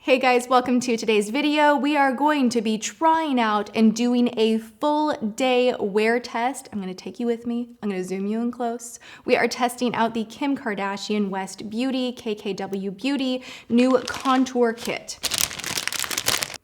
Hey guys, welcome to today's video. We are going to be trying out and doing a full day wear test. I'm gonna take you with me. I'm gonna zoom you in close. We are testing out the Kim Kardashian West Beauty, KKW Beauty, new contour kit.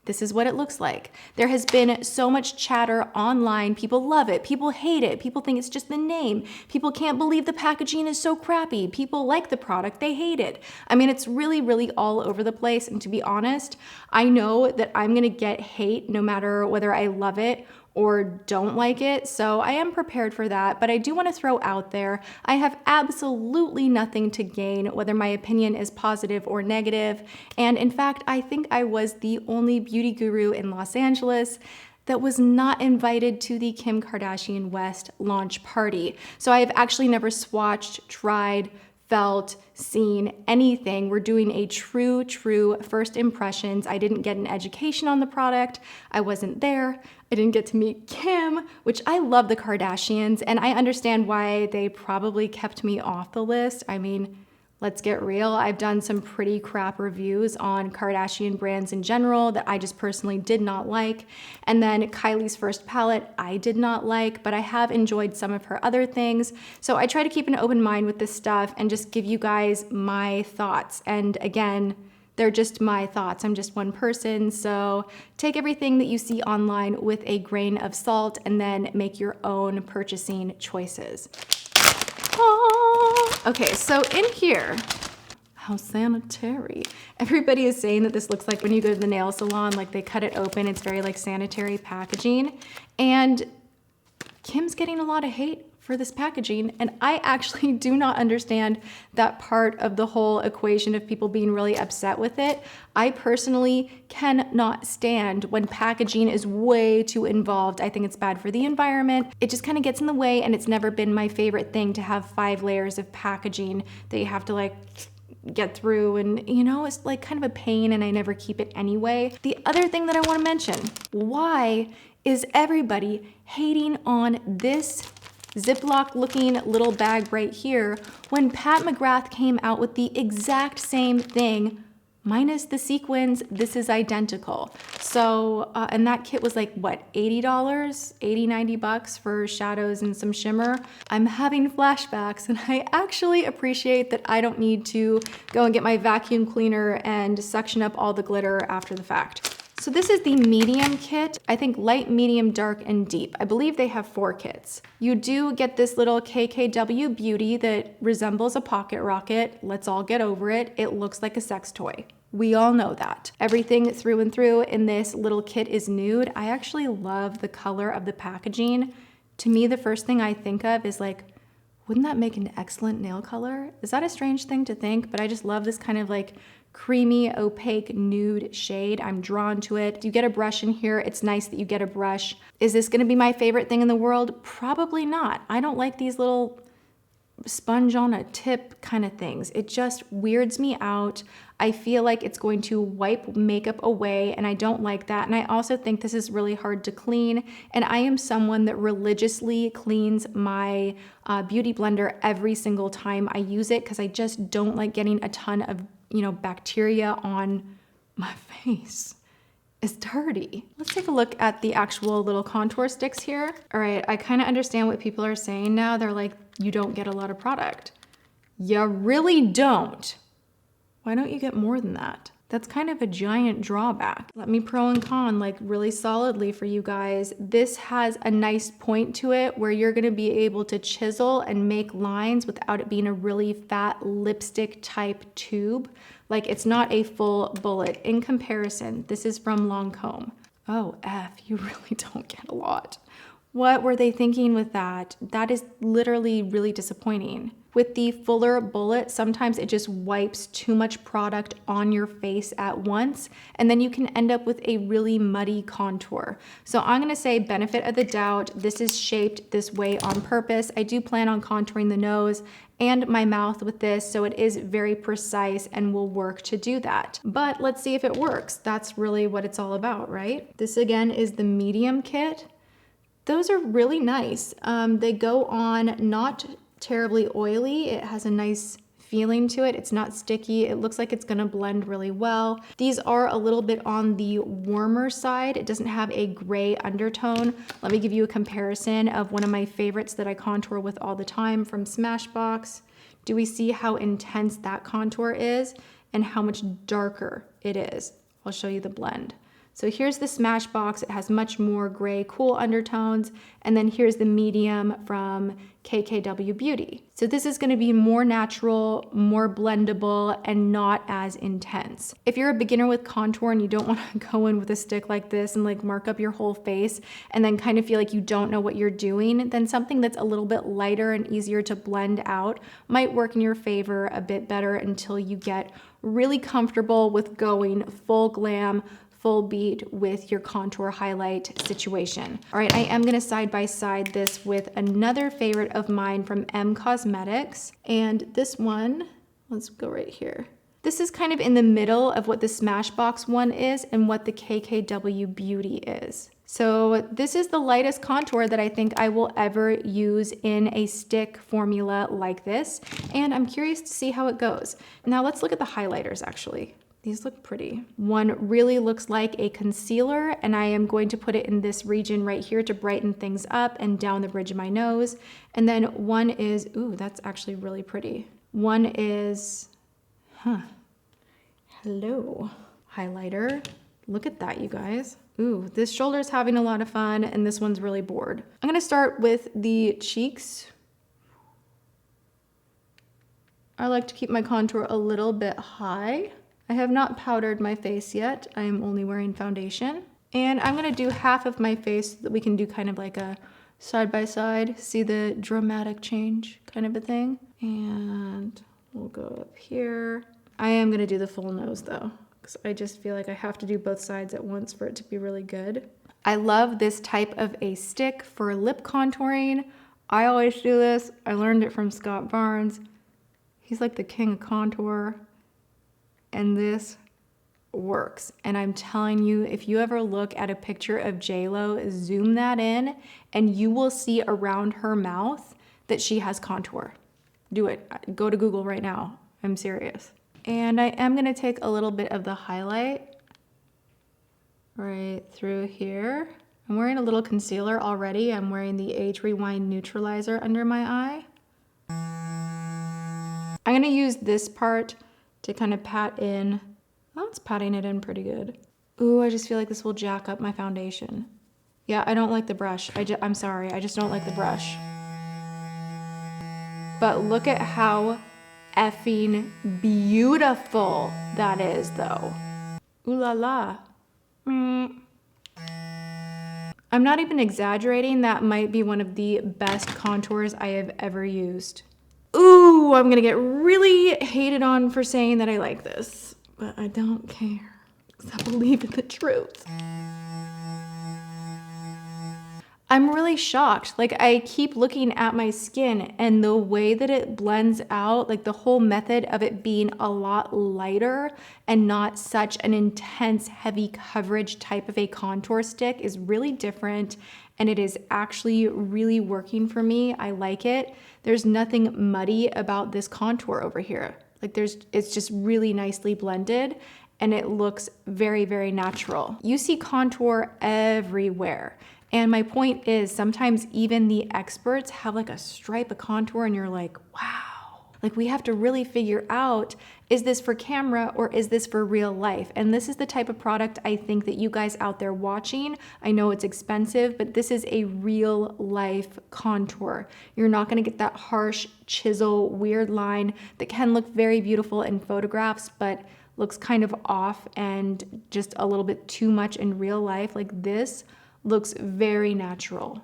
This is what it looks like. There has been so much chatter online. People love it, people hate it, people think it's just the name. People can't believe the packaging is so crappy. People like the product, they hate it. I mean, it's really all over the place. And to be honest, I know that I'm gonna get hate no matter whether I love it or don't like it, so I am prepared for that, but I do want to throw out there, I have absolutely nothing to gain, whether my opinion is positive or negative, and in fact, I think I was the only beauty guru in Los Angeles that was not invited to the Kim Kardashian West launch party. So I have actually never swatched, tried, felt, seen anything. We're doing a true first impressions. I didn't get an education on the product. I wasn't there. I didn't get to meet Kim, which I love the Kardashians, and I understand why they probably kept me off the list. I mean, let's get real. I've done some pretty crap reviews on Kardashian brands in general that I just personally did not like. And then Kylie's first palette, I did not like, but I have enjoyed some of her other things. So I try to keep an open mind with this stuff and just give you guys my thoughts. And again, they're just my thoughts. I'm just one person. So take everything that you see online with a grain of salt and then make your own purchasing choices. Okay, so in here, how sanitary. Everybody is saying that this looks like when you go to the nail salon, like they cut it open, it's very like sanitary packaging. And Kim's getting a lot of hate for this packaging, and I actually do not understand that part of the whole equation of people being really upset with it. I personally cannot stand when packaging is way too involved. I think it's bad for the environment. It just kind of gets in the way, and it's never been my favorite thing to have 5 layers of packaging that you have to like get through, and you know, it's like kind of a pain, and I never keep it anyway. The other thing that I want to mention, why is everybody hating on this Ziploc looking little bag right here when Pat McGrath came out with the exact same thing minus the sequins? This is identical. So and that kit was like what, $80, 80, 90 bucks for shadows and some shimmer. I'm having flashbacks, and I actually appreciate that I don't need to go and get my vacuum cleaner and suction up all the glitter after the fact. So this is the medium kit. I think light, medium, dark, and deep. I believe they have 4 kits. You do get this little KKW Beauty that resembles a pocket rocket. Let's all get over it. It looks like a sex toy. We all know that. Everything through and through in this little kit is nude. I actually love the color of the packaging. To me, the first thing I think of is like, wouldn't that make an excellent nail color? Is that a strange thing to think? But I just love this kind of like creamy, opaque, nude shade. I'm drawn to it. You get a brush in here. It's nice that you get a brush. Is this gonna be my favorite thing in the world? Probably not. I don't like these little sponge on a tip kind of things. It just weirds me out. I feel like it's going to wipe makeup away, and I don't like that. And I also think this is really hard to clean. And I am someone that religiously cleans my beauty blender every single time I use it, because I just don't like getting a ton of, you know, bacteria on my face. It's dirty. Let's take a look at the actual little contour sticks here. All right, I kind of understand what people are saying now. They're like, you don't get a lot of product. You really don't. Why don't you get more than that? That's kind of a giant drawback. Let me pro and con like really solidly for you guys. This has a nice point to it where you're gonna be able to chisel and make lines without it being a really fat lipstick type tube. Like, it's not a full bullet. In comparison, this is from Lancome. Oh, you really don't get a lot. What were they thinking with that? That is literally really disappointing. With the fuller bullet, sometimes it just wipes too much product on your face at once, and then you can end up with a really muddy contour. So I'm gonna say benefit of the doubt, this is shaped this way on purpose. I do plan on contouring the nose and my mouth with this, so it is very precise and will work to do that. But let's see if it works. That's really what it's all about, right? This again is the medium kit. Those are really nice. They go on not terribly oily. It has a nice feeling to it. It's not sticky. It looks like it's gonna blend really well. These are a little bit on the warmer side. It doesn't have a gray undertone. Let me give you a comparison of one of my favorites that I contour with all the time from Smashbox. Do we see how intense that contour is and how much darker it is? I'll show you the blend. So here's the Smashbox. It has much more gray, cool undertones. And then here's the medium from KKW Beauty. So this is gonna be more natural, more blendable, and not as intense. If you're a beginner with contour and you don't wanna go in with a stick like this and like mark up your whole face and then kind of feel like you don't know what you're doing, then something that's a little bit lighter and easier to blend out might work in your favor a bit better until you get really comfortable with going full glam, full beat with your contour highlight situation. All right, I am gonna side by side this with another favorite of mine from M Cosmetics. And this one, let's go right here. This is kind of in the middle of what the Smashbox one is and what the KKW Beauty is. So this is the lightest contour that I think I will ever use in a stick formula like this. And I'm curious to see how it goes. Now let's look at the highlighters actually. These look pretty. One really looks like a concealer, and I am going to put it in this region right here to brighten things up and down the bridge of my nose. And then one is, ooh, that's actually really pretty. One is, hello, highlighter. Look at that, you guys. Ooh, this shoulder's having a lot of fun, and this one's really bored. I'm gonna start with the cheeks. I like to keep my contour a little bit high. I have not powdered my face yet. I am only wearing foundation. And I'm gonna do half of my face so that we can do kind of like a side by side, see the dramatic change kind of a thing. And we'll go up here. I am gonna do the full nose though, because I just feel like I have to do both sides at once for it to be really good. I love this type of a stick for lip contouring. I always do this. I learned it from Scott Barnes. He's like the king of contour. And this works. And I'm telling you, if you ever look at a picture of JLo, zoom that in, and you will see around her mouth that she has contour. Do it. Go to Google right now. I'm serious. And I am gonna take a little bit of the highlight right through here. I'm wearing a little concealer already. I'm wearing the Age Rewind Neutralizer under my eye. I'm gonna use this part to kind of pat in. Oh, it's patting it in pretty good. Ooh, I just feel like this will jack up my foundation. Yeah, I don't like the brush. I'm sorry, I just don't like the brush. But look at how effing beautiful that is though. Ooh la la. I'm not even exaggerating. That might be one of the best contours I have ever used. Ooh, I'm gonna get really hated on for saying that I like this, but I don't care, because I believe in the truth. I'm really shocked. Like, I keep looking at my skin and the way that it blends out, like the whole method of it being a lot lighter and not such an intense, heavy coverage type of a contour stick is really different, and it is actually really working for me. I like it. There's nothing muddy about this contour over here. Like it's just really nicely blended and it looks very, very natural. You see contour everywhere. And my point is sometimes even the experts have like a stripe of contour and you're like, wow. Like we have to really figure out, is this for camera or is this for real life? And this is the type of product I think that you guys out there watching, I know it's expensive, but this is a real life contour. You're not gonna get that harsh chisel, weird line that can look very beautiful in photographs, but looks kind of off and just a little bit too much in real life. Like this looks very natural.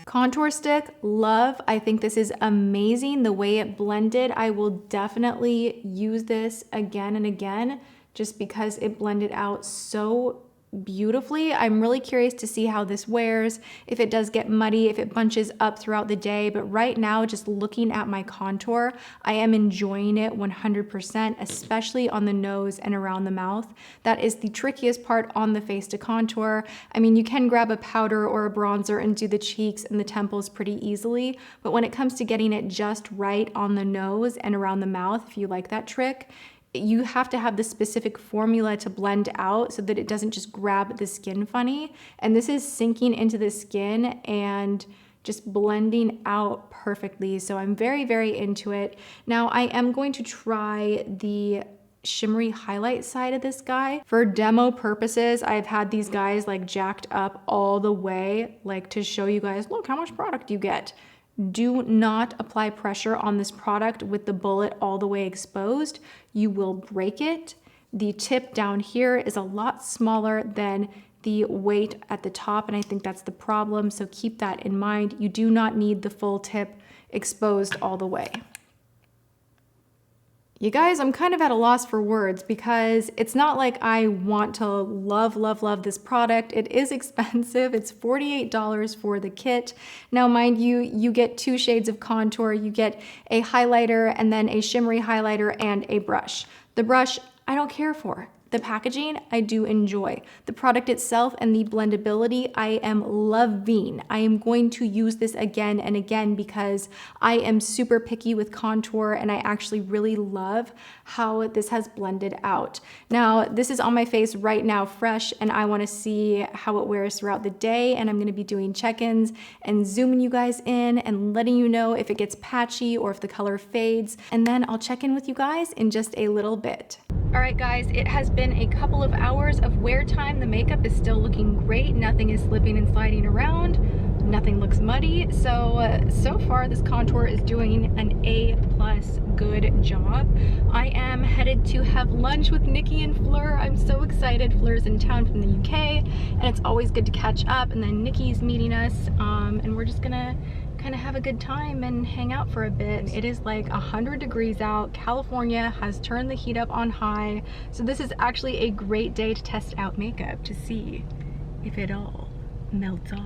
Contour stick, love. I think this is amazing. The way it blended, I will definitely use this again and again just because it blended out so beautifully. I'm really curious to see how this wears, if it does get muddy, if it bunches up throughout the day. But right now, just looking at my contour, I am enjoying it 100%, especially on the nose and around the mouth. That is the trickiest part on the face to contour. I mean, you can grab a powder or a bronzer and do the cheeks and the temples pretty easily, but when it comes to getting it just right on the nose and around the mouth, if you like that trick, you have to have the specific formula to blend out so that it doesn't just grab the skin funny. And this is sinking into the skin and just blending out perfectly. So I'm very, very into it. Now I am going to try the shimmery highlight side of this guy. For demo purposes, I've had these guys like jacked up all the way, like to show you guys, look how much product you get. Do not apply pressure on this product with the bullet all the way exposed. You will break it. The tip down here is a lot smaller than the weight at the top, and I think that's the problem, so keep that in mind. You do not need the full tip exposed all the way. You guys, I'm kind of at a loss for words because it's not like I want to love, love, love this product. It is expensive. It's $48 for the kit. Now, mind you, you get 2 shades of contour. You get a highlighter and then a shimmery highlighter and a brush. The brush, I don't care for. The packaging, I do enjoy. The product itself and the blendability, I am loving. I am going to use this again and again because I am super picky with contour and I actually really love how this has blended out. Now, this is on my face right now fresh and I wanna see how it wears throughout the day, and I'm gonna be doing check-ins and zooming you guys in and letting you know if it gets patchy or if the color fades, and then I'll check in with you guys in just a little bit. All right, guys, it has been a couple of hours of wear time. The makeup is still looking great. Nothing is slipping and sliding around. Nothing looks muddy. So far this contour is doing an A+ good job. I am headed to have lunch with Nikki and Fleur. I'm so excited. Fleur's in town from the UK, and it's always good to catch up. And then Nikki's meeting us, and we're just gonna kind of have a good time and hang out for a bit. It is like 100 degrees out. California has turned the heat up on high. So this is actually a great day to test out makeup to see if it all melts off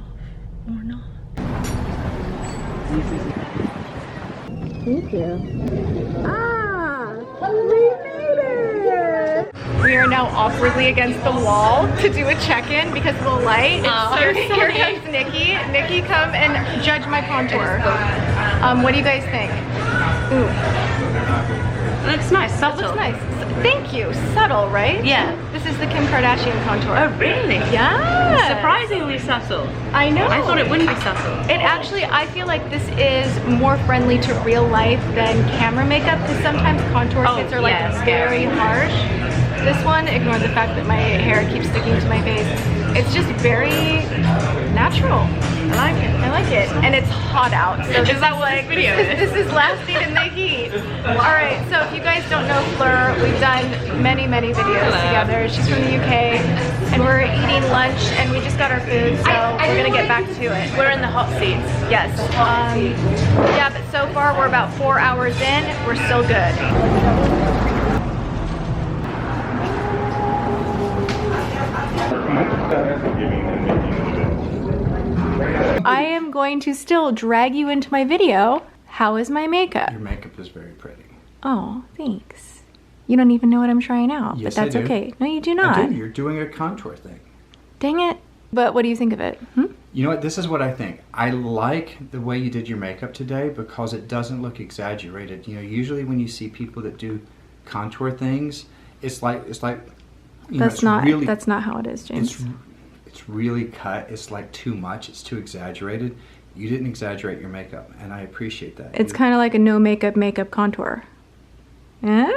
or not. Thank you. We made it! We are now awkwardly against the wall to do a check-in because of the light. Here comes Nikki. Nikki, come and judge my contour. What do you guys think? Ooh. It looks nice, subtle. It looks nice. Thank you. Subtle, right? Yeah. This is the Kim Kardashian contour. Oh, really? Yeah. Surprisingly subtle. I know. I thought it wouldn't be subtle. It actually, I feel like this is more friendly to real life than camera makeup because sometimes contour kits are like very harsh. This one, ignore the fact that my hair keeps sticking to my face. It's just very natural. I like it. I like it. And it's hot out. So is that what this video is? This is lasting in the heat. Alright, so if you guys don't know Fleur, we've done many, many videos together. She's from the UK, and we're eating lunch, and we just got our food, so we're gonna get back to it. We're in the hot seats. Yes. Yeah, but so far we're about 4 hours in. We're still good. I am going to still drag you into my video. How is my makeup? Your makeup is very pretty. Oh, thanks. You don't even know what I'm trying out, Yes, but that's I do. Okay. No, you do not. I do. You're doing a contour thing. Dang it. But what do you think of it? You know what? This is what I think. I like the way you did your makeup today because it doesn't look exaggerated. You know, usually when you see people that do contour things, it's like you know, That's not really, that's not how it is, James. It's really cut. It's like too much. It's too exaggerated. You didn't exaggerate your makeup, and I appreciate that. It's kind of like a no makeup contour. Yeah?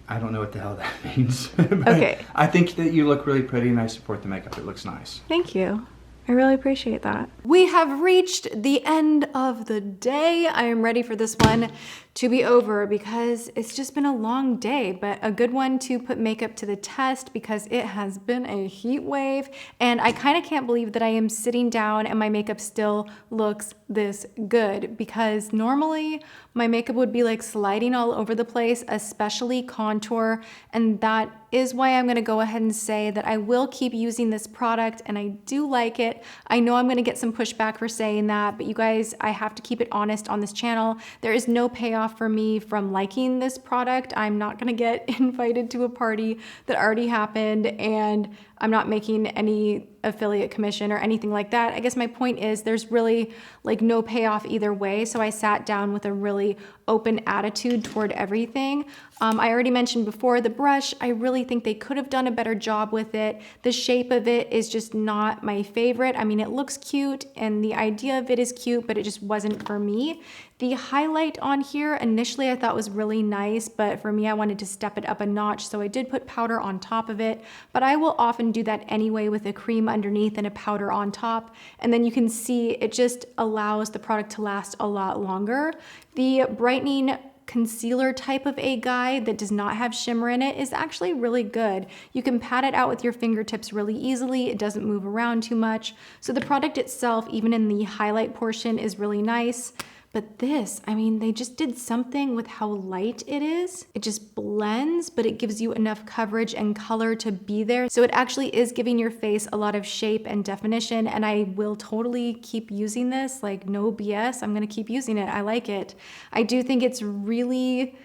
I don't know what the hell that means. Okay. I think that you look really pretty, and I support the makeup. It looks nice. Thank you. I really appreciate that. We have reached the end of the day. I am ready for this one to be over because it's just been a long day, but a good one to put makeup to the test because it has been a heat wave. And I kind of can't believe that I am sitting down and my makeup still looks this good, because normally my makeup would be like sliding all over the place, especially contour. And that is why I'm gonna go ahead and say that I will keep using this product and I do like it. I know I'm gonna get some pushback for saying that, but you guys, I have to keep it honest on this channel. There is no payoff for me from liking this product. I'm not gonna get invited to a party that already happened, and I'm not making any affiliate commission or anything like that. I guess my point is there's really like no payoff either way. So I sat down with a really open attitude toward everything. I already mentioned before the brush, I really think they could have done a better job with it. The shape of it is just not my favorite. I mean, it looks cute and the idea of it is cute, but it just wasn't for me. The highlight on here initially I thought was really nice, but for me, I wanted to step it up a notch. So I did put powder on top of it, but I will often do that anyway with a cream underneath and a powder on top. And then you can see it just allows the product to last a lot longer. The brightening concealer type of a guy that does not have shimmer in it is actually really good. You can pat it out with your fingertips really easily. It doesn't move around too much. So the product itself, even in the highlight portion, is really nice. But this, I mean, they just did something with how light it is. It just blends, but it gives you enough coverage and color to be there. So it actually is giving your face a lot of shape and definition, and I will totally keep using this, like no BS. I'm gonna keep using it. I like it. I do think it's really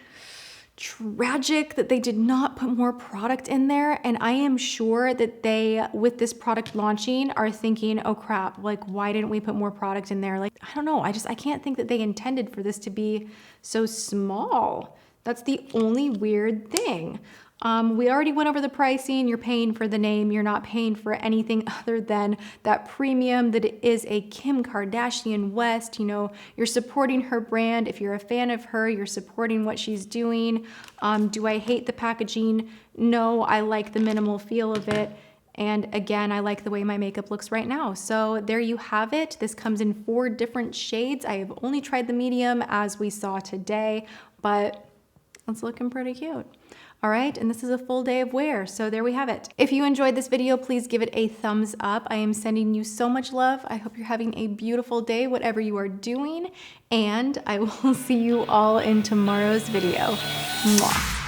tragic that they did not put more product in there, and I am sure that they, with this product launching, are thinking, oh crap, like why didn't we put more product in there? Like, I don't know, I can't think that they intended for this to be so small. That's the only weird thing. We already went over the pricing. You're paying for the name. You're not paying for anything other than that premium that it is a Kim Kardashian West. You know, you're supporting her brand. If you're a fan of her, you're supporting what she's doing. Do I hate the packaging? No, I like the minimal feel of it. And again, I like the way my makeup looks right now. So there you have it. This comes in 4 different shades. I have only tried the medium as we saw today, but it's looking pretty cute. All right, and this is a full day of wear, so there we have it. If you enjoyed this video, please give it a thumbs up. I am sending you so much love. I hope you're having a beautiful day, whatever you are doing, and I will see you all in tomorrow's video. Mwah.